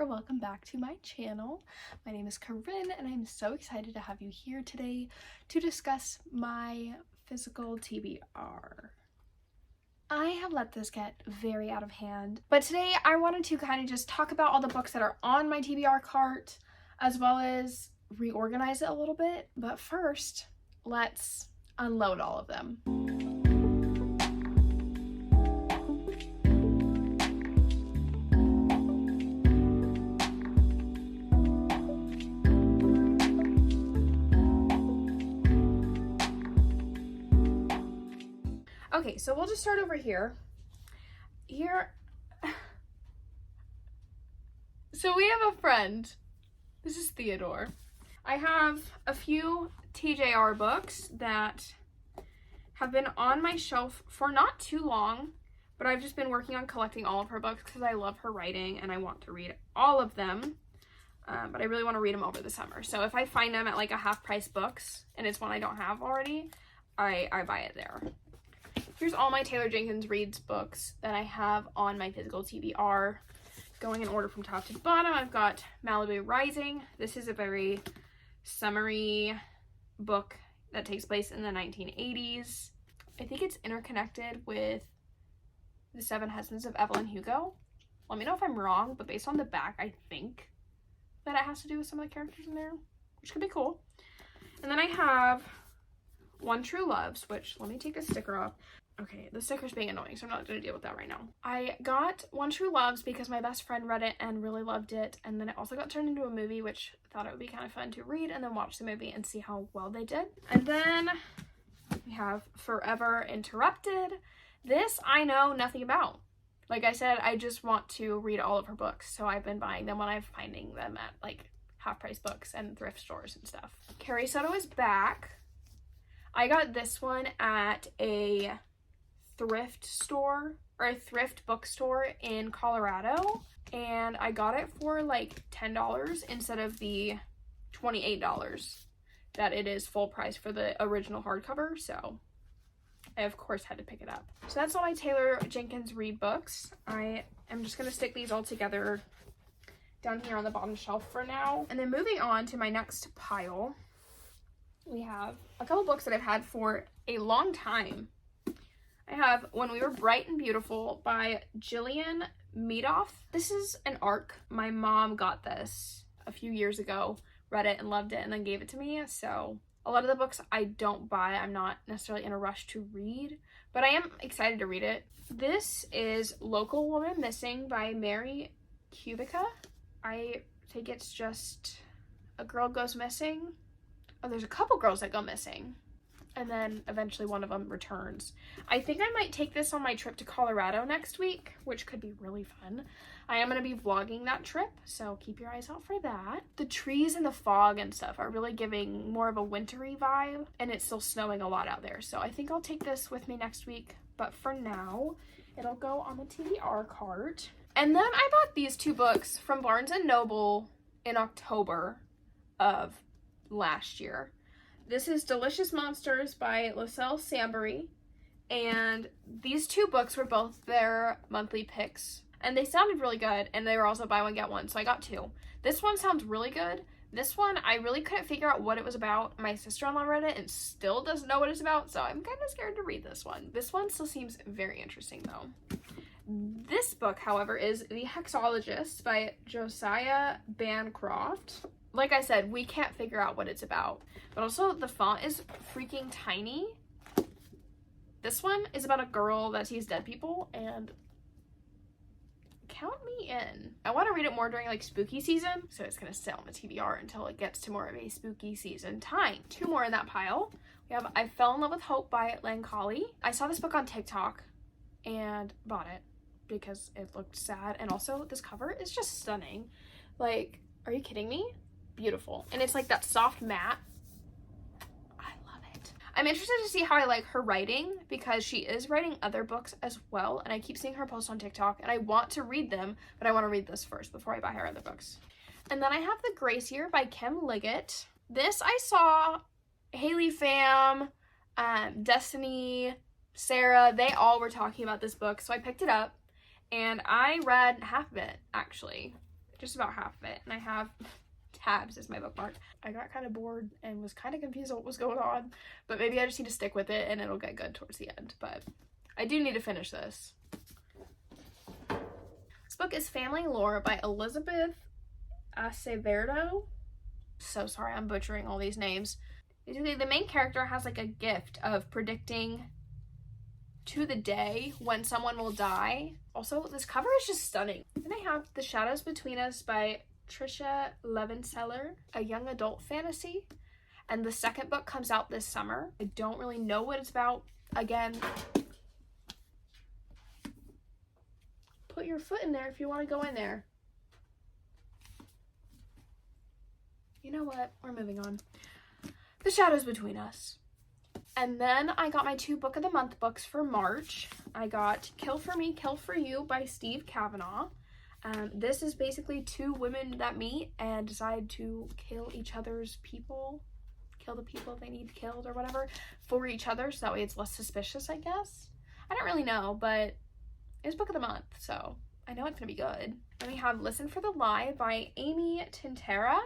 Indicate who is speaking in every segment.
Speaker 1: or welcome back to my channel. My name is Corinne and I'm so excited to have you here today to discuss my physical TBR. I have let this get very out of hand, but today I wanted to kind of just talk about all the books that are on my TBR cart as well as reorganize it a little bit. But first, let's unload all of them. Okay, so we'll just start over here. So we have a friend. This is Theodore. I have a few TJR books that have been on my shelf for not too long, but I've just been working on collecting all of her books because I love her writing and I want to read all of them. But I really want to read them over the summer. So if I find them at like a half price books and it's one I don't have already, I buy it there. Here's all my Taylor Jenkins Reads books that I have on my physical TBR. Going in order from top to bottom, I've got Malibu Rising. This is a very summery book that takes place in the 1980s. I think it's interconnected with The Seven Husbands of Evelyn Hugo. Let me know if I'm wrong, but based on the back, I think that it has to do with some of the characters in there, which could be cool. And then I have One True Loves, which, let me take the sticker off. Okay, the sticker's being annoying, so I'm not going to deal with that right now. I got One True Loves because my best friend read it and really loved it, and then it also got turned into a movie, which I thought it would be kind of fun to read and then watch the movie and see how well they did. And then we have Forever Interrupted. This I know nothing about. Like I said, I just want to read all of her books, so I've been buying them when I'm finding them at like half-price books and thrift stores and stuff. Carrie Soto is back. I got this one at a thrift store or a thrift bookstore in Colorado, and I got it for like $10 instead of the $28 that it is full price for the original hardcover, so I of course had to pick it up. So that's all my Taylor Jenkins Reid books. I am just going to stick these all together down here on the bottom shelf for now. And then moving on to my next pile, we have a couple books that I've had for a long time. I have When We Were Bright and Beautiful by Jillian Meadoff. This is an ARC. My mom got this a few years ago, read it and loved it, and then gave it to me. So a lot of the books I don't buy. I'm not necessarily in a rush to read, but I am excited to read it. This is Local Woman Missing by Mary Kubica. I think it's just a girl goes missing. Oh, there's a couple girls that go missing, and then eventually one of them returns. I think I might take this on my trip to Colorado next week, which could be really fun. I am going to be vlogging that trip, so keep your eyes out for that. The trees and the fog and stuff are really giving more of a wintry vibe, and it's still snowing a lot out there, so I think I'll take this with me next week, but for now, it'll go on the TBR cart. And then I bought these two books from Barnes & Noble in October of last year. This is Delicious Monsters by LaSalle Sambury, and these two books were both their monthly picks, and they sounded really good, and they were also buy one get one, so I got two. This one sounds really good. This one, I really couldn't figure out what it was about. My sister-in-law read it and still doesn't know what it's about, so I'm kind of scared to read this one. This one still seems very interesting, though. This book, however, is The Hexologist by Josiah Bancroft. Like I said, we can't figure out what it's about, but also the font is freaking tiny. This one is about a girl that sees dead people, and count me in. I want to read it more during like spooky season, so it's going to sit on the TBR until it gets to more of a spooky season time. Two more in that pile. We have I Fell in Love with Hope by Lancali. I saw this book on TikTok and bought it because it looked sad, and also this cover is just stunning. Like, are you kidding me? Beautiful. And it's like that soft matte. I love it. I'm interested to see how I like her writing because she is writing other books as well, and I keep seeing her post on TikTok and I want to read them, but I want to read this first before I buy her other books. And then I have The Grace Year by Kim Liggett. This I saw Haley Pham, Destiny, Sarah, they all were talking about this book, so I picked it up and I read half of it actually. just about half of it. And I have tabs as my bookmark. I got kind of bored and was kind of confused what was going on, but maybe I just need to stick with it and it'll get good towards the end. But I do need to finish this. This book is Family Lore by Elizabeth Acevedo. So sorry, I'm butchering all these names. Basically, the main character has like a gift of predicting to the day when someone will die. Also, this cover is just stunning. Then I have The Shadows Between Us by Tricia Levenseller, a young adult fantasy. And the second book comes out this summer. I don't really know what it's about. Again, put your foot in there if you want to go in there. You know what? We're moving on. The Shadows Between Us. And then I got my 2 Book of the Month books for March. I got Kill for Me, Kill for You by Steve Kavanaugh. This is basically 2 women that meet and decide to kill each other's people, kill the people they need killed or whatever for each other, so that way it's less suspicious, I guess. I don't really know, but it's Book of the Month, so I know it's gonna be good. Then we have Listen for the Lie by Amy Tintera.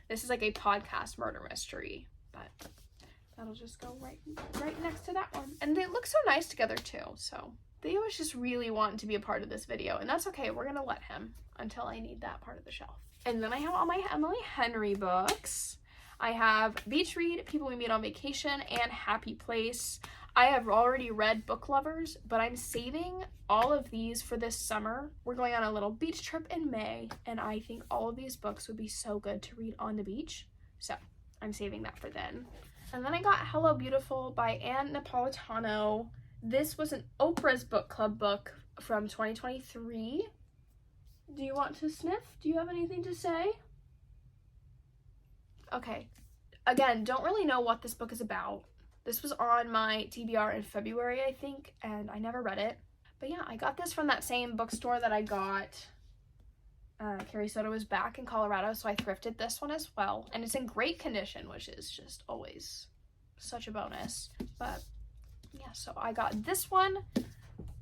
Speaker 1: This is like a podcast murder mystery, but that'll just go right next to that one. And they look so nice together too, so Theo was just really wanting to be a part of this video, and that's okay. We're gonna let him until I need that part of the shelf. And then I have all my Emily Henry books. I have Beach Read, People We Meet on Vacation, and Happy Place. I have already read Book Lovers, but I'm saving all of these for this summer. We're going on a little beach trip in May, and I think all of these books would be so good to read on the beach. So I'm saving that for then. And then I got Hello Beautiful by Anne Napolitano. This was an Oprah's Book Club book from 2023. Do you want to sniff? Do you have anything to say? Okay. Again, don't really know what this book is about. This was on my TBR in February, I think, and I never read it. But yeah, I got this from that same bookstore that I got Carrie Soto Was Back in Colorado, so I thrifted this one as well. And it's in great condition, which is just always such a bonus. But yeah, so I got this one,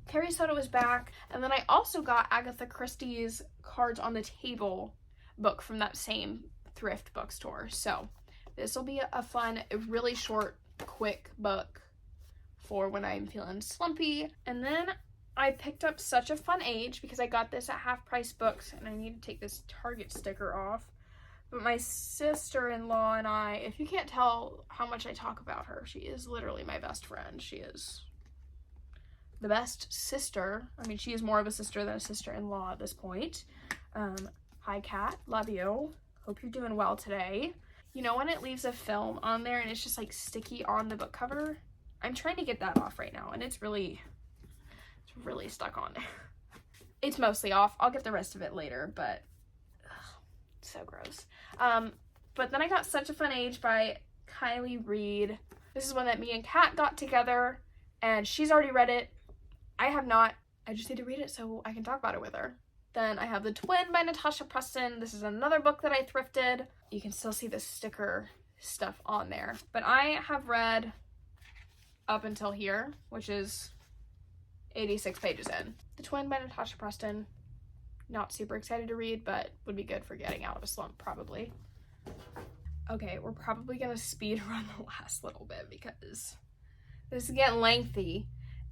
Speaker 1: Carrie Soto Was Back, and then I also got Agatha Christie's Cards on the Table book from that same thrift bookstore. So this will be a fun, really short, quick book for when I'm feeling slumpy. And then I picked up Such a Fun Age because I got this at Half Price Books, and I need to take this Target sticker off. But my sister-in-law and I, if you can't tell how much I talk about her, she is literally my best friend. She is the best sister. I mean, she is more of a sister than a sister-in-law at this point. Hi, Kat. Love you. Hope you're doing well today. You know when it leaves a film on there and it's just like sticky on the book cover? I'm trying to get that off right now, and it's really stuck on there. It's mostly off. I'll get the rest of it later, but ugh, so gross. But then I got Such a Fun Age by Kylie Reed. This is one that me and Kat got together, and she's already read it. I have not. I just need to read it so I can talk about it with her. Then I have The Twin by Natasha Preston. This is another book that I thrifted. You can still see the sticker stuff on there. But I have read up until here, which is 86 pages in. The Twin by Natasha Preston. Not super excited to read, but would be good for getting out of a slump, probably. Okay, we're probably gonna speed run the last little bit because this is getting lengthy,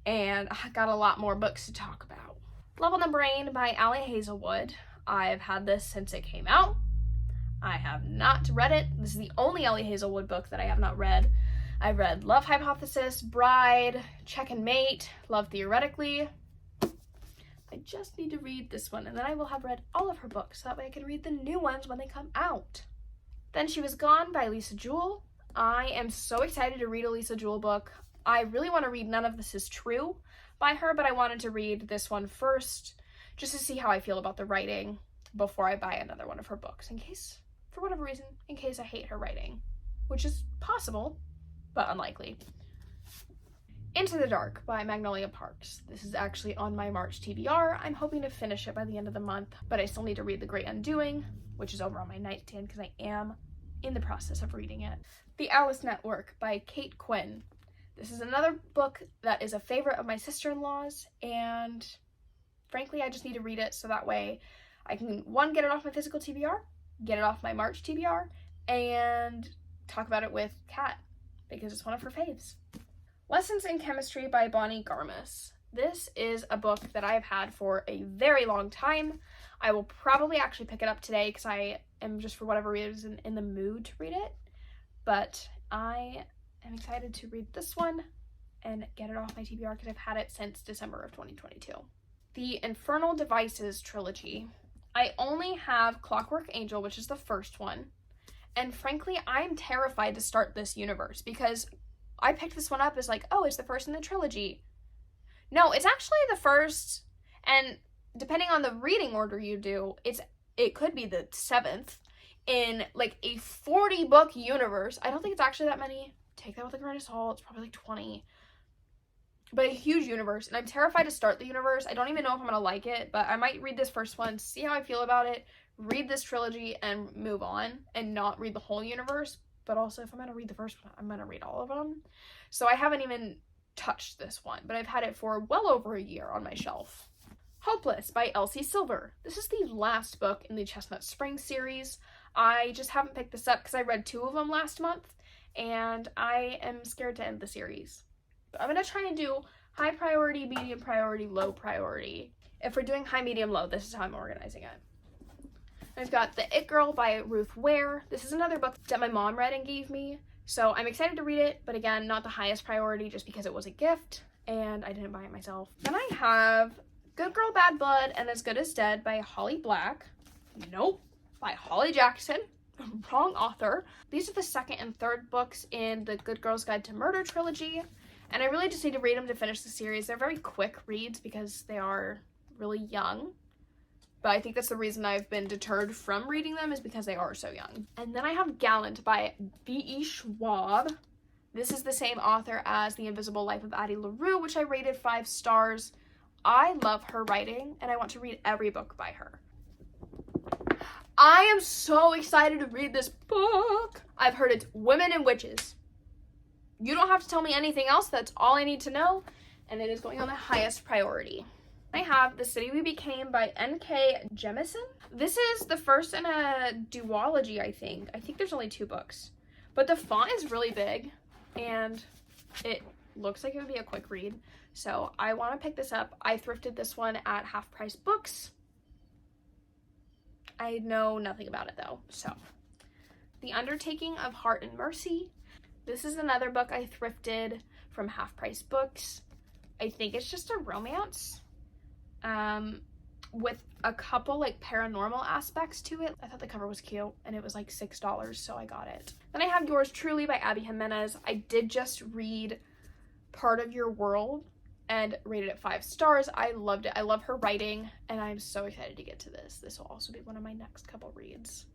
Speaker 1: and I got a lot more books to talk about. Level the Brain by Ali Hazelwood. I've had this since it came out. I have not read it. This is the only Ali Hazelwood book that I have not read. I've read Love Hypothesis, Bride, Check and Mate, Love Theoretically. I just need to read this one, and then I will have read all of her books, so that way I can read the new ones when they come out. Then She Was Gone by Lisa Jewell. I am so excited to read a Lisa Jewell book. I really want to read None of This Is True by her, but I wanted to read this one first, just to see how I feel about the writing before I buy another one of her books, in case, for whatever reason, in case I hate her writing, which is possible, but unlikely. Into the Dark by Magnolia Parks. This is actually on my March TBR. I'm hoping to finish it by the end of the month, but I still need to read The Great Undoing, which is over on my nightstand because I am in the process of reading it. The Alice Network by Kate Quinn. This is another book that is a favorite of my sister-in-law's, and frankly, I just need to read it so that way I can, one, get it off my physical TBR, get it off my March TBR, and talk about it with Kat, because it's one of her faves. Lessons in Chemistry by Bonnie Garmus. This is a book that I've had for a very long time. I will probably actually pick it up today because I am just, for whatever reason, in the mood to read it. But I am excited to read this one and get it off my TBR because I've had it since December of 2022. The Infernal Devices trilogy. I only have Clockwork Angel, which is the first one. And frankly, I'm terrified to start this universe because I picked this one up as like, oh, it's the first in the trilogy. No, it's actually the first, and depending on the reading order you do, it could be the 7th in like a 40-book universe. I don't think it's actually that many. Take that with a grain of salt. It's probably like 20. But a huge universe, and I'm terrified to start the universe. I don't even know if I'm going to like it, but I might read this first one, see how I feel about it, read this trilogy, and move on, and not read the whole universe. But also, if I'm going to read the first one, I'm going to read all of them. So I haven't even touched this one, but I've had it for well over a year on my shelf. Hopeless by Elsie Silver. This is the last book in the Chestnut Springs series. I just haven't picked this up because I read 2 of them last month, and I am scared to end the series. But I'm going to try and do high priority, medium priority, low priority. If we're doing high, medium, low, this is how I'm organizing it. I've got The It Girl by Ruth Ware. This is another book that my mom read and gave me, so I'm excited to read it, but again, not the highest priority just because it was a gift and I didn't buy it myself. Then I have Good Girl, Bad Blood and As Good as Dead by Holly Black. Nope, by Holly Jackson. Wrong author. These are the second and third books in the Good Girl's Guide to Murder trilogy, and I really just need to read them to finish the series. They're very quick reads because they are really young. But I think that's the reason I've been deterred from reading them, is because they are so young. And then I have Gallant by B.E. Schwab. This is the same author as The Invisible Life of Addie LaRue, which I rated 5 stars. I love her writing, and I want to read every book by her. I am so excited to read this book. I've heard it's women and witches. You don't have to tell me anything else. That's all I need to know, and it is going on the highest priority. I have The City We Became by N.K. Jemisin. This is the first in a duology, I think. I think there's only 2 books. But the font is really big, and it looks like it would be a quick read. So I want to pick this up. I thrifted this one at Half Price Books. I know nothing about it, though. So, The Undertaking of Heart and Mercy. This is another book I thrifted from Half Price Books. I think it's just a romance. With a couple like paranormal aspects to it. I thought the cover was cute and it was like $6, so I got it. Then I have Yours Truly by Abby Jimenez. I did just read Part of Your World and rated it 5 stars. I loved it. I love her writing and I'm so excited to get to this. This will also be one of my next couple reads.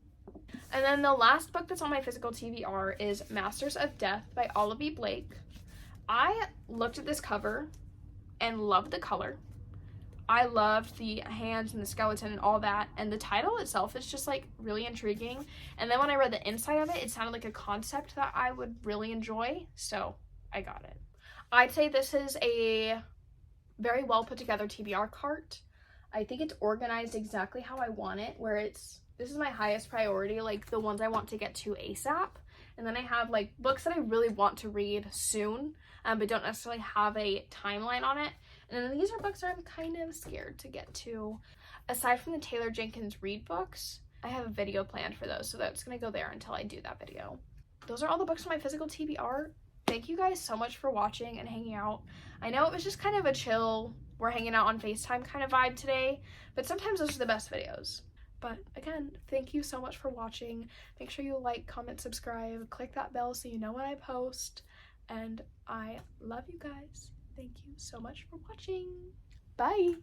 Speaker 1: And then the last book that's on my physical TBR is Masters of Death by Olivia Blake. I looked at this cover and loved the color. I loved the hands and the skeleton and all that, and the title itself is just like really intriguing. And then when I read the inside of it, it sounded like a concept that I would really enjoy, so I got it. I'd say this is a very well put together TBR cart. I think it's organized exactly how I want it, where this is my highest priority, like the ones I want to get to ASAP. And then I have like books that I really want to read soon, but don't necessarily have a timeline on it. And then these are books that I'm kind of scared to get to. Aside from the Taylor Jenkins Reid books, I have a video planned for those, so that's going to go there until I do that video. Those are all the books on my physical TBR. Thank you guys so much for watching and hanging out. I know it was just kind of a chill, we're hanging out on FaceTime kind of vibe today, but sometimes those are the best videos. But again, thank you so much for watching. Make sure you like, comment, subscribe, click that bell so you know when I post, and I love you guys. Thank you so much for watching. Bye!